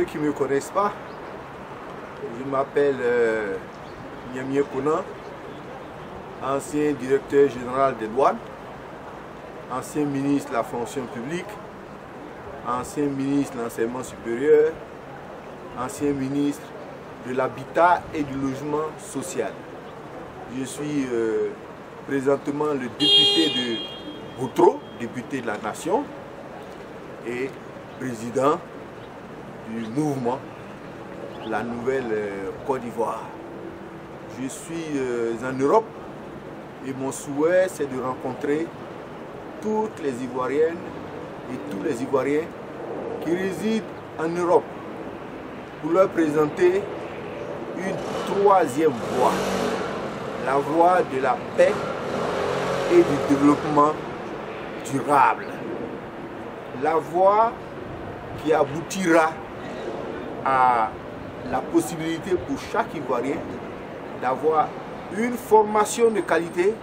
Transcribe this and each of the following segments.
ceux qui ne me connaissent pas, je m'appelle Niamie Kona, ancien directeur général des douanes, ancien ministre de la fonction publique, ancien ministre de l'enseignement supérieur, ancien ministre de l'habitat et du logement social. Je suis présentement le député de Boutro, député de la nation, et président du mouvement La Nouvelle Côte d'Ivoire. Je suis en Europe et mon souhait c'est de rencontrer toutes les Ivoiriennes et tous les Ivoiriens qui résident en Europe pour leur présenter une troisième voie, la voie de la paix et du développement durable. La voie qui aboutira à la possibilité pour chaque Ivoirien d'avoir une formation de qualité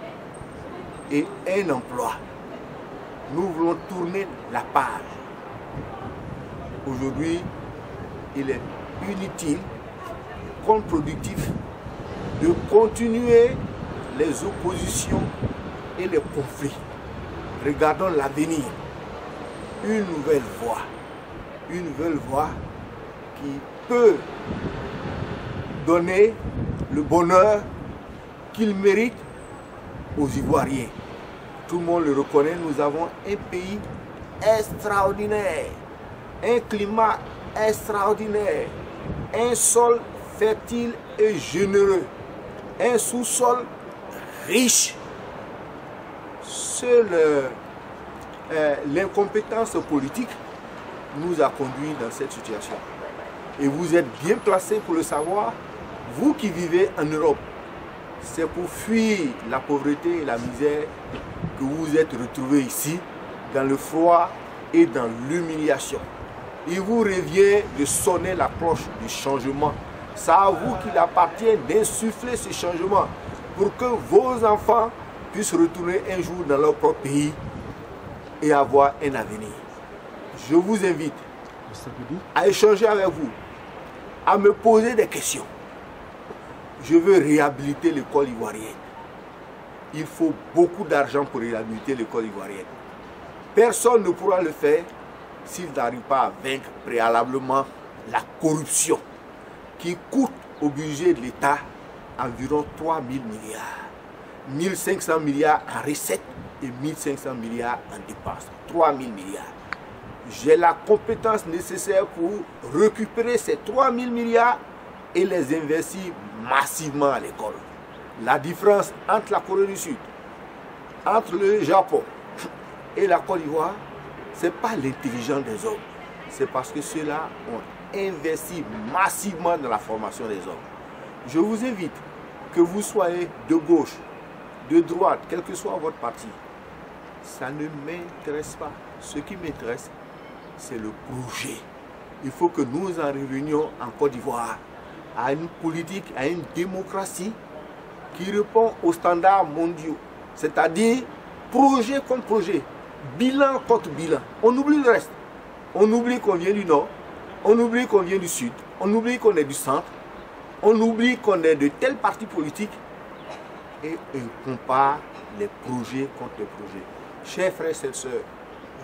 et un emploi. Nous voulons tourner la page. Aujourd'hui, il est inutile, contre-productif de continuer les oppositions et les conflits. Regardons l'avenir. Une nouvelle voie qui peut donner le bonheur qu'il mérite aux Ivoiriens. Tout le monde le reconnaît, nous avons un pays extraordinaire, un climat extraordinaire, un sol fertile et généreux, un sous-sol riche. Seule l'incompétence politique nous a conduits dans cette situation. Et vous êtes bien placés pour le savoir, vous qui vivez en Europe. C'est pour fuir la pauvreté et la misère que vous êtes retrouvés ici, dans le froid et dans l'humiliation. Il vous revient de sonner la cloche du changement. C'est à vous qu'il appartient d'insuffler ce changement pour que vos enfants puissent retourner un jour dans leur propre pays et avoir un avenir. Je vous invite à échanger avec vous, à me poser des questions. Je veux réhabiliter l'école ivoirienne. Il faut beaucoup d'argent pour réhabiliter l'école ivoirienne. Personne ne pourra le faire s'il n'arrive pas à vaincre préalablement la corruption qui coûte au budget de l'État environ 3 000 milliards. 1 500 milliards en recettes et 1 500 milliards en dépenses. 3 000 milliards. J'ai la compétence nécessaire pour récupérer ces 3 000 milliards et les investir massivement à l'école. La différence entre la Corée du Sud, entre le Japon et la Côte d'Ivoire, ce n'est pas l'intelligence des hommes. C'est parce que ceux-là ont investi massivement dans la formation des hommes. Je vous invite, que vous soyez de gauche, de droite, quel que soit votre parti, ça ne m'intéresse pas. Ce qui m'intéresse, c'est le projet. Il faut que nous en revenions en Côte d'Ivoire à une politique, à une démocratie qui répond aux standards mondiaux. C'est-à-dire projet contre projet, bilan contre bilan. On oublie le reste. On oublie qu'on vient du Nord, on oublie qu'on vient du Sud, on oublie qu'on est du centre, on oublie qu'on est de tel parti politique et on compare les projets contre les projets. Chers frères et sœurs,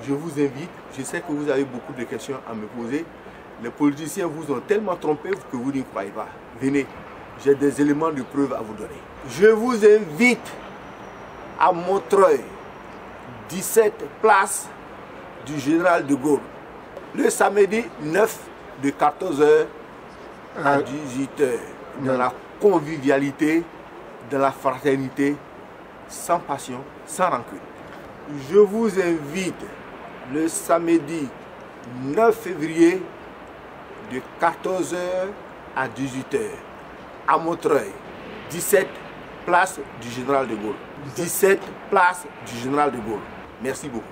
je vous invite, je sais que vous avez beaucoup de questions à me poser. Les politiciens vous ont tellement trompé que vous n'y croyez pas. Venez, j'ai des éléments de preuve à vous donner. Je vous invite à Montreuil, 17 place du Général de Gaulle, le samedi 9 de 14 h à 18 h, dans la convivialité, dans la fraternité, sans passion, sans rancune. Je vous invite le samedi 9 février de 14 h à 18 h à Montreuil, 17 place du Général de Gaulle. 17 place du Général de Gaulle. Merci beaucoup.